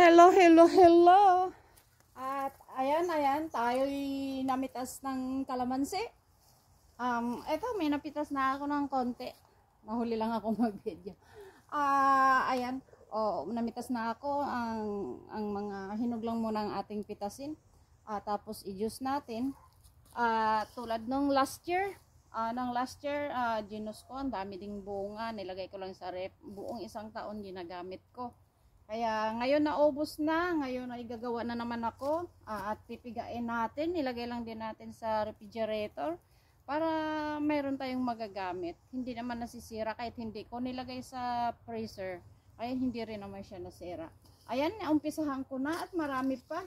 Hello, hello, hello. At ayan, tayo'y namitas ng kalamansi. Eto, may napitas na ako ng konti. Nahuli lang ako mag-video. Ayan, namitas na ako. Ang mga hinog lang muna ang ating pitasin. Tapos i-juice natin. Tulad nung last year, ginus ko, ang dami ding bunga. Nilagay ko lang sa rep. Buong isang taon ginagamit ko. Kaya ngayon naubos na, ngayon ay gagawa na naman ako at pipigain natin, nilagay lang din natin sa refrigerator para mayroon tayong magagamit. Hindi naman nasisira kahit hindi ko nilagay sa freezer, ay hindi rin naman siya nasira. Ayan, umpisahan ko na at marami pa.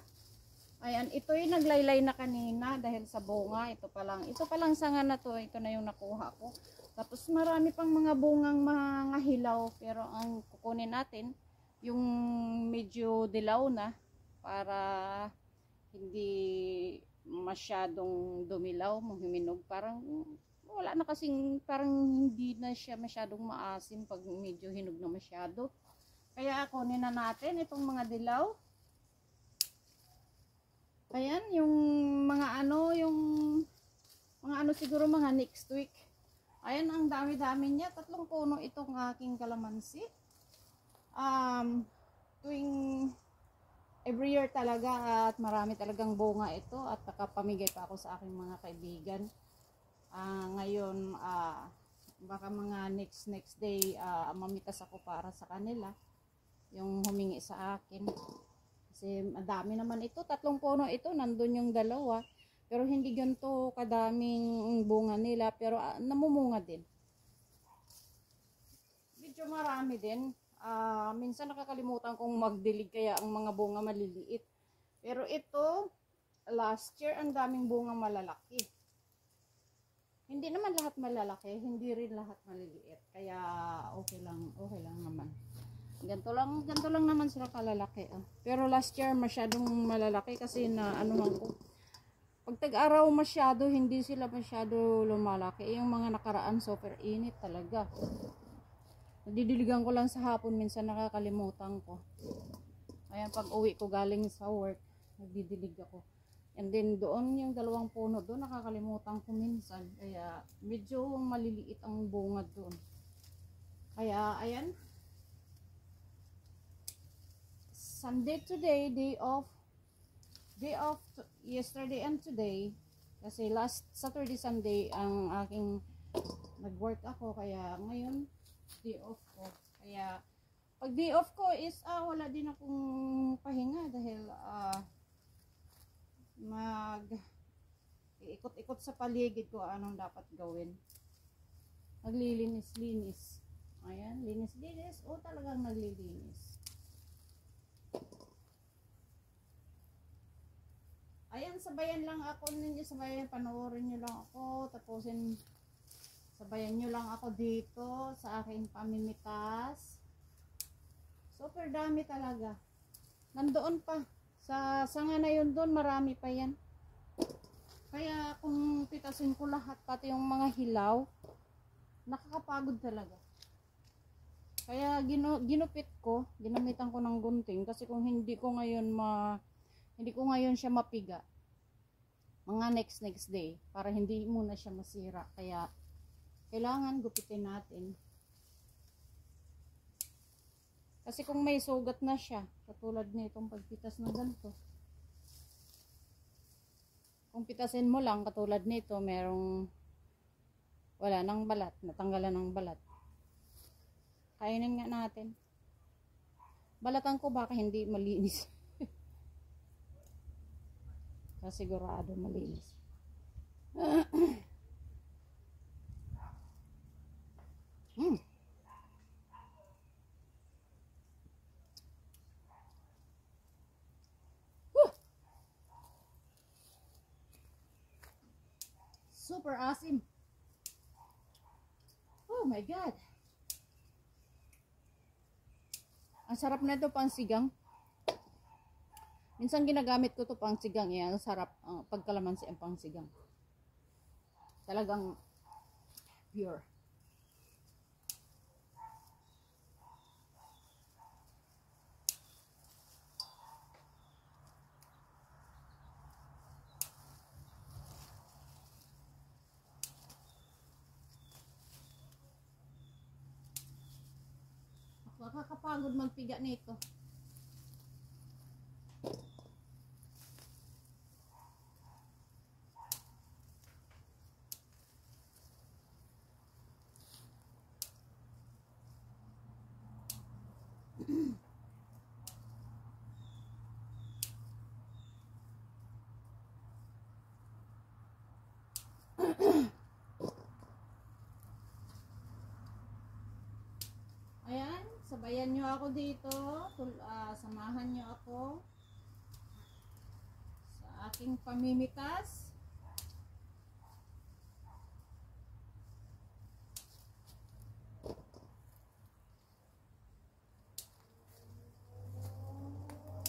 Ayan, ito'y naglaylay na kanina dahil sa bunga, ito pa lang sanga na to, ito na yung nakuha ko. Tapos marami pang mga bungang mga hilaw, pero ang kukunin natin yung medyo dilaw na para hindi masyadong dumilaw, huminog. Parang wala na kasing, parang hindi na siya masyadong maasim pag medyo hinog na masyado. Kaya kunin na natin itong mga dilaw. Ayan, yung mga siguro mga next week. Ayan, ang dami-dami niya. 3 puno itong aking kalamansi. Tuwing every year talaga at marami talagang bunga ito at nakapamigay pa ako sa aking mga kaibigan. Ngayon baka mga next day mamitas ako para sa kanila yung humingi sa akin kasi madami naman ito, 3 puno ito, nandun yung 2 pero hindi ganito kadaming bunga nila pero namumunga din, medyo marami din. Minsan nakakalimutan kong magdilig kaya ang mga bunga maliliit. Pero ito, last year, ang daming bunga malalaki. Hindi naman lahat malalaki, hindi rin lahat maliliit. Kaya okay lang naman. Ganito lang naman sila kalalaki. Pero last year, masyadong malalaki kasi na ko. Pag tag-araw masyado, hindi sila masyado lumalaki. Yung mga nakaraan, super init talaga. Nadidiligan ko lang sa hapon, minsan nakakalimutan ko. Ayan, pag uwi ko galing sa work, nagdidilig ako. And then doon yung 2 puno doon, nakakalimutan ko minsan. Kaya medyo maliliit ang bunga doon. Kaya ayan. Sunday today, day off yesterday and today. Kasi last Saturday, Sunday ang aking nag-work ako. Kaya ngayon, day off ko. Kaya pag day off ko is wala din akong pahinga dahil ikot-ikot sa paligid ko anong dapat gawin. Naglilinis-linis. Ayan, linis-linis o talagang naglilinis. Ayan, sabayan lang ako ninyo, panoorin nyo lang ako, tapusin sabayan nyo lang ako dito sa aking pamimitas. Super dami talaga. Nandoon pa. Sa sanga na yun doon, marami pa yan. Kaya kung pitasin ko lahat, pati yung mga hilaw, nakakapagod talaga. Kaya ginamitan ko ng gunting. Kasi kung hindi ko ngayon siya mapiga, mga next day, para hindi muna siya masira. Kaya kailangan gupitin natin. Kasi kung may sugat na siya, katulad nitong pagpitas ng ganito. Kung pitasin mo lang, katulad nito, wala nang balat, natanggalan ng balat. Kainin nga natin. Balatan ko baka hindi malinis. Kasigurado malinis. Super awesome. Oh my God. Ang sarap na ito pang sigang. Minsan ginagamit ko ito pang sigang. Yan, sarap. Pagkalamansi ang pang sigang. Talagang pure. Nakakapagod magpiga nito. Ayan, sabayan nyo ako dito. Samahan nyo ako sa aking pamimitas.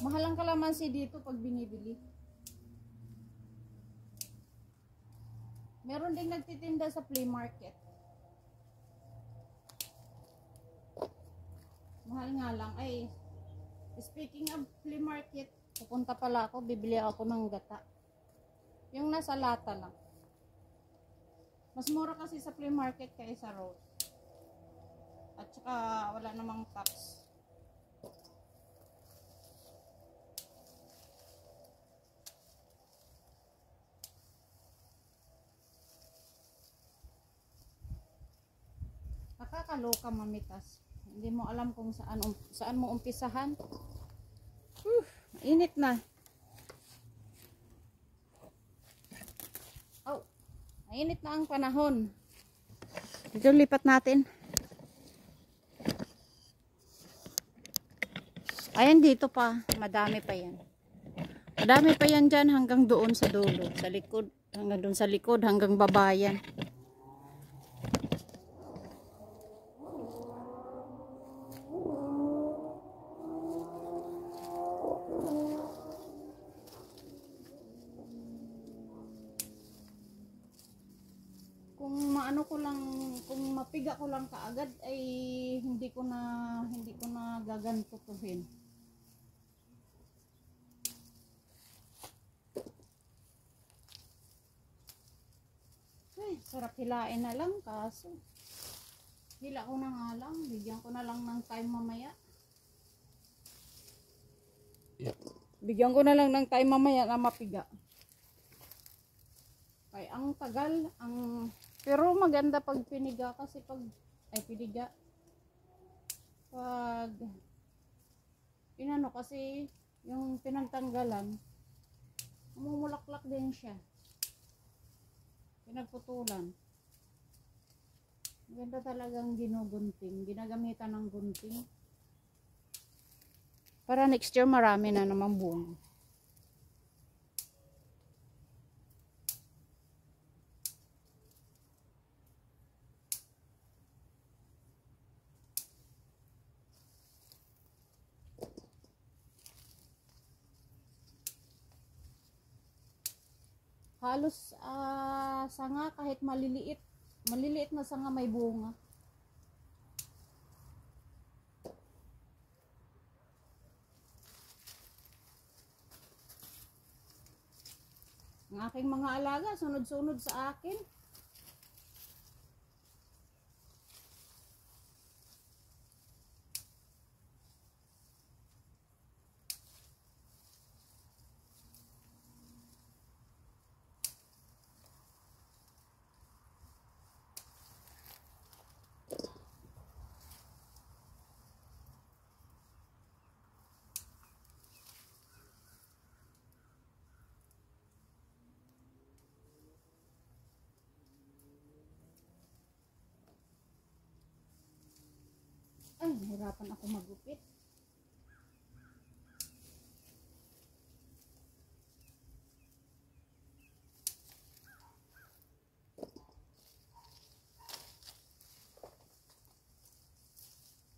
Mahal ang kalamansi dito pag binibili. Meron ding nagtitinda sa flea market. Mahal nga lang. Ay, speaking of flea market, pupunta pala ako, bibili ako ng gata. Yung nasa lata lang. Mas mura kasi sa flea market kaysa road. At saka wala namang tax. Nakakaloka mamitas. Hindi mo alam kung saan mo umpisahan. Init na. Oh, mainit na ang panahon. Dito lipat natin. Ayan dito pa, madami pa yan. Madami pa yan dyan hanggang doon sa dulo, sa likod, hanggang doon sa likod, hanggang babayan. Kung mapiga ko lang kaagad ay hindi ko na gagantutuhin. Ay, sarap hilain na lang kaso hila ko na nga lang, bigyan ko na lang ng time mamaya. Bigyan ko na lang ng time mamaya na mapiga. Ay, ang tagal, pero maganda pag piniga kasi pag inano kasi yung pinagtanggalan, mumulaklak din siya. Pinagputulan. Maganda talagang ginugunting, ginagamitan ng gunting. Para next year marami na namang bunga. Halos sanga kahit maliliit na sanga may bunga. Ang aking mga alaga sunod-sunod sa akin. Ay, nahirapan ako magupit.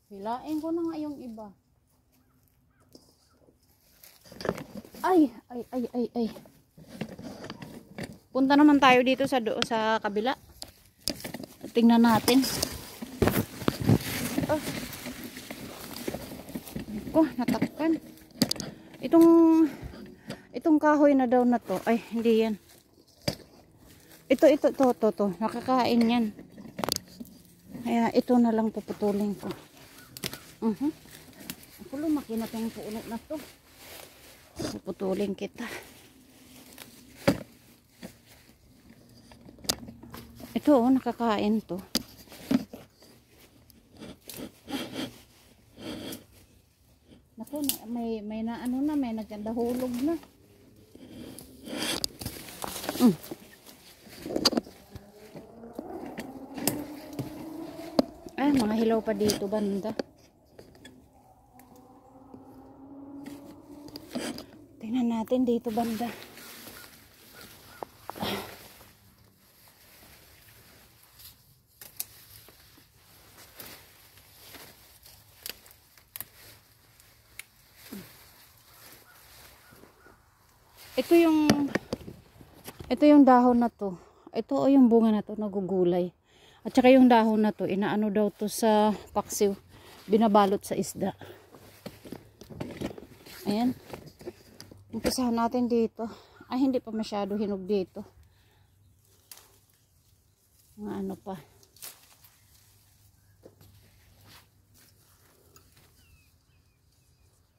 Hilain ko na nga yung iba. Ay. Punta naman tayo dito sa kabila. Tingnan natin. Natakpan. Itong kahoy na daw na to. Ay, hindi yan. Ito. Nakakain yan. Kaya ito na lang puputulin ko. Ako lumaki na tong puno na to. Puputulin kita. Ito oh, nakakain to. Naku, may na ano na, may nagkandahulog na. Mga hilaw pa dito banda. Tingnan natin dito banda. Ito yung dahon na to. Ito o yung bunga na to nagugulay. At saka yung dahon na to, inaano daw to sa paksiw. Binabalot sa isda. Ayan. Umpisahan natin dito. Ay, hindi pa masyado hinog dito. Mga ano pa.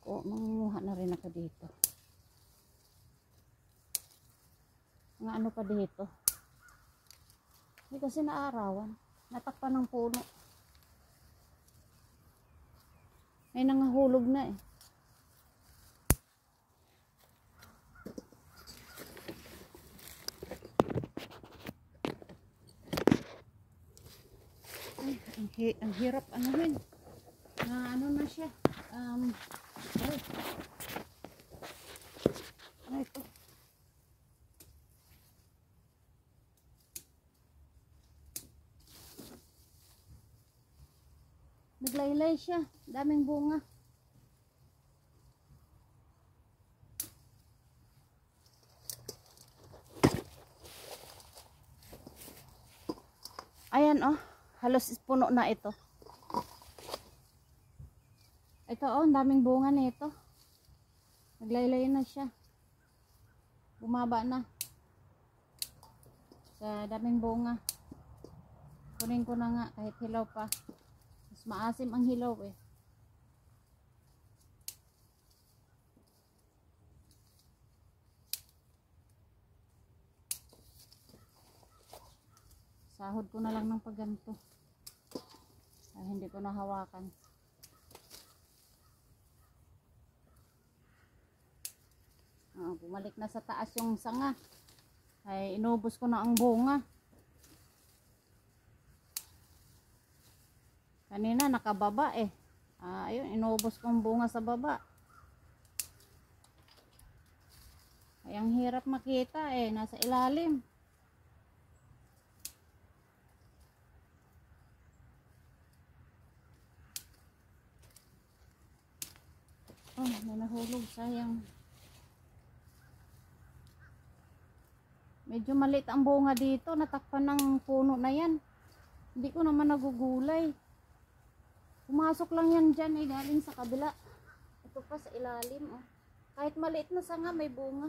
O, mangunguha na rin ako dito. Mga ano pa dito. Hindi kasi naarawan. Natakpan ng puno. May nangahulog na eh. Ay, ang hirap ano rin. Ano na siya. Ito. Naglaylay siya. Daming bunga. Ayan oh. Halos puno na ito. Ito oh. Daming bunga nito. Naglaylay na siya. Bumaba na. Sa daming bunga. Kunin ko na nga kahit hilaw pa. Mas maasim ang hilaw eh. Sahod ko na lang ng pagganto. Ay, hindi ko nahawakan. Bumalik na sa taas yung sanga. Ay, inubos ko na ang bunga. Kanina nakababa eh. Ayun, inubos ko ang bunga sa baba. Ay, ang hirap makita eh. Nasa ilalim. Oh, may nahulog. Sayang. Medyo maliit ang bunga dito. Natakpan ng puno na yan. Hindi ko naman nagugulay. Pumasok lang yan dyan eh. Galing sa kabila. Ito pa sa ilalim. Oh. Kahit maliit na sanga may bunga.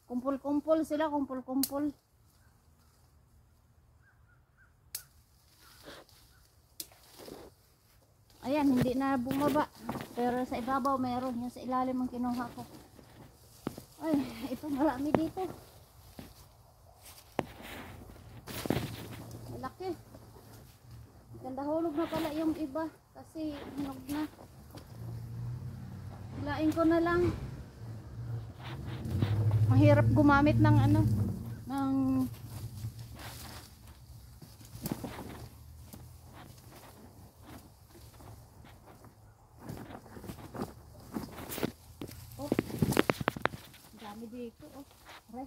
Kumpul-kumpul sila. Kumpul-kumpul. Ayan, hindi na bumaba. Pero sa ibabaw mayroon. Yan sa ilalim ang kinuha ko. Ay, ito marami dito. Malaki. Gandahulog na pala yung iba. Kasi hinog na. Hilain ko na lang. Mahirap gumamit ng ano. Ng dito oh. Aray.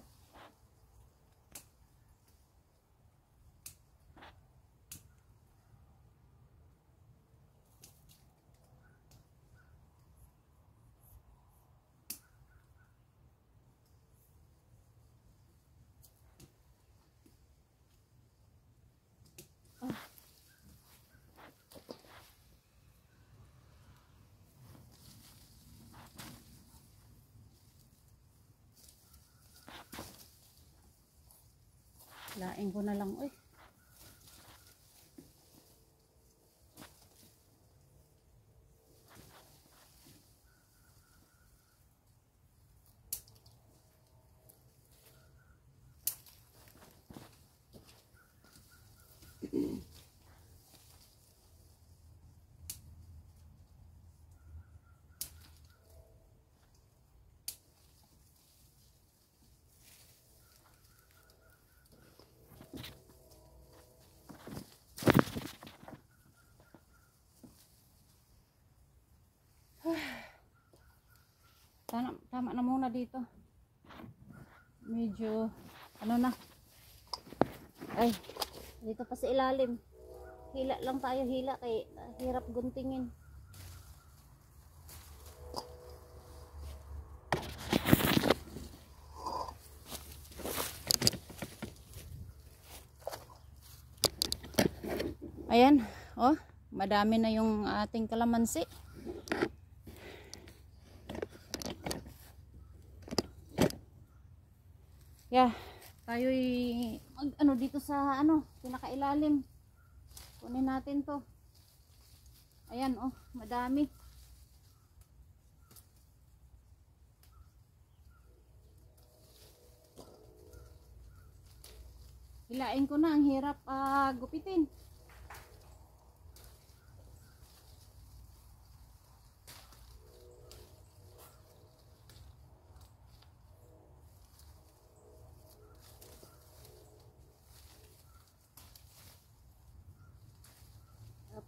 Lain ko na lang, uy. Tama na muna dito. Medyo, ano na. Ay, dito pa sa ilalim. Hila lang tayo, hila. Kaya hirap guntingin. Ayan, oh, madami na yung ating kalamansi. Yeah, tayo'y ano dito sa ano, pinakailalim. Kunin natin 'to. Ayan, oh, madami. Hilain ko na, ang hirap gupitin.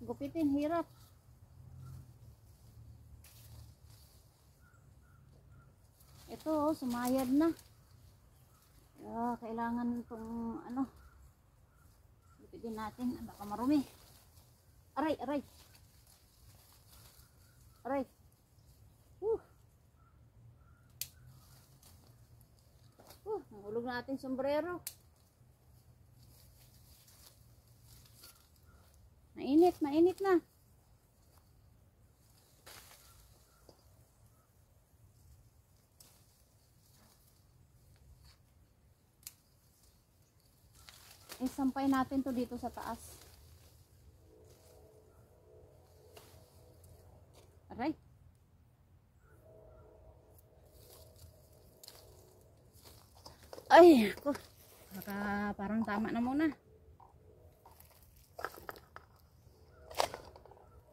Gupitin, hirap. Ito, oh, sumayad na. Kailangan itong ano, gupitin natin. Baka marumi. Aray, aray. Aray. Nahulog na ating sombrero. Mainit, mainit na. Sampay natin to dito sa taas. Aray. Ay, ako. Parang tama na muna.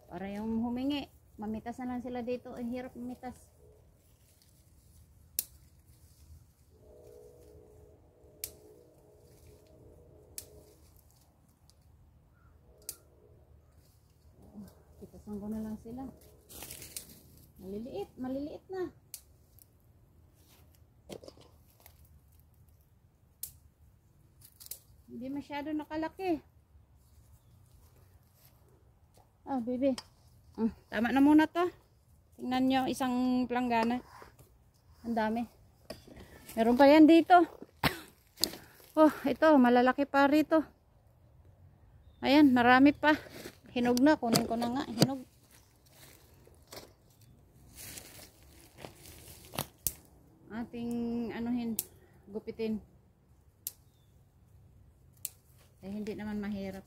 Para yung humingi, mamitas na lang sila dito. Ang hirap mamitas. Pitasan ko na lang sila. Maliliit, maliliit na. Hindi masyado nakalaki. Baby. Tama na muna to. Tingnan nyo, isang planggana. Ang dami. Meron pa yan dito. Oh, ito, malalaki pa rito. Ayan, marami pa. Hinog na, kunin ko na nga. Hinog. Ating, anuhin, gupitin. Hindi naman mahirap.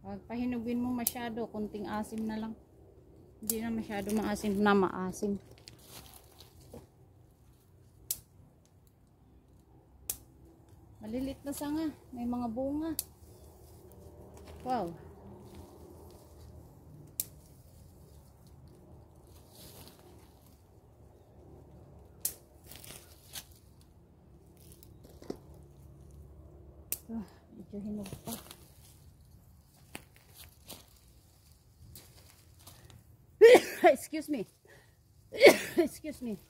Huwag pahinugin mo masyado, kunting asim na lang. Hindi na masyado maasim na maasim. Malilit na sanga, may mga bunga. Wow. Medyo hinog pa. Excuse me. Excuse me.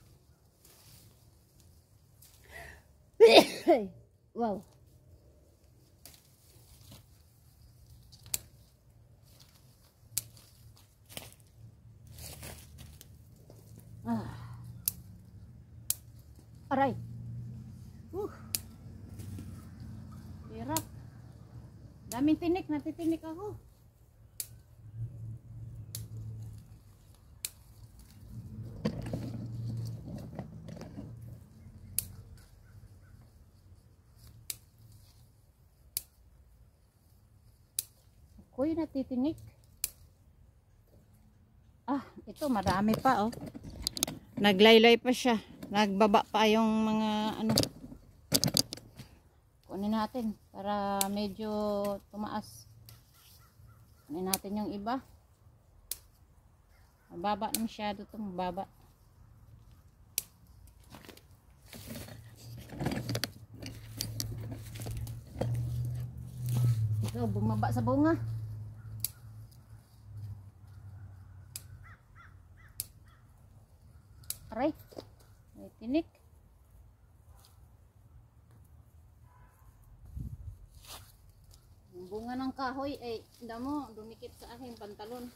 Wow. Aray. Hirap. Daming tinik, natitinik ako. Ako'y natitinik. Ito marami pa, oh. Naglaylay pa siya. Nagbaba pa yung mga ano. Kunin natin para medyo tumaas. Kunin natin yung iba. Mababa na masyado ito, mababa. So, bumaba sa bunga. Aray. May tinik. Yung bunga ng kahoy ay damo, dumikit sa aking pantalon.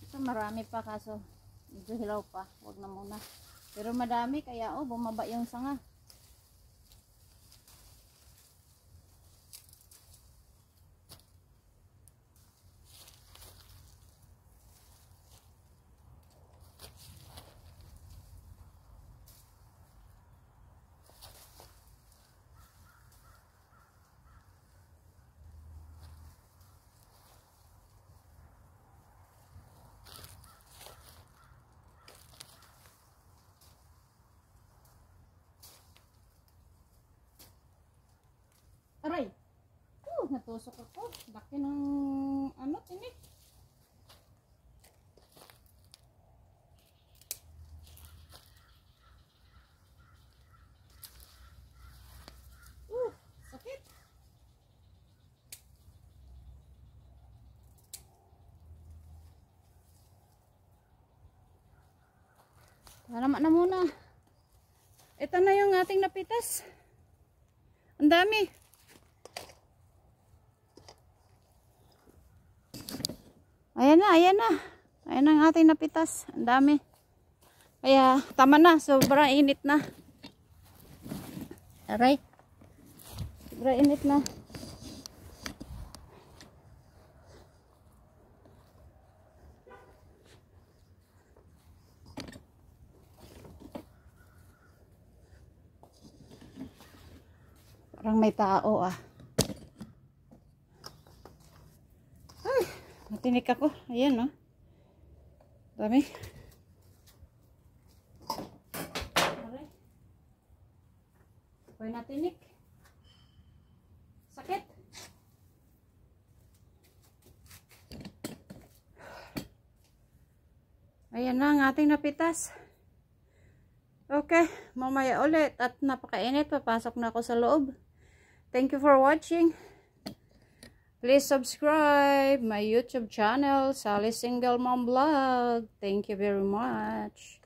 Ito marami pa kaso medyo hilaw pa. Huwag na muna. Pero madami kaya bumaba yung sanga. Aray! Natusok ako. Laki ng tinik. Sakit. Tama na muna. Ito na yung ating napitas. Ang dami. Ayan na, ayan na. Ayan ang ating napitas. Ang dami. Kaya, tama na. Sobrang init na. Aray. Sobrang init na. Parang may tao Matinik ako. Ayan, no? Dami. Aray. Ako'y natinik. Sakit. Ayan na ang ating napitas. Okay. Mamaya ulit. At napakainit. Papasok na ako sa loob. Thank you for watching. Please subscribe my YouTube channel, Sally Single Mom Vlog. Thank you very much.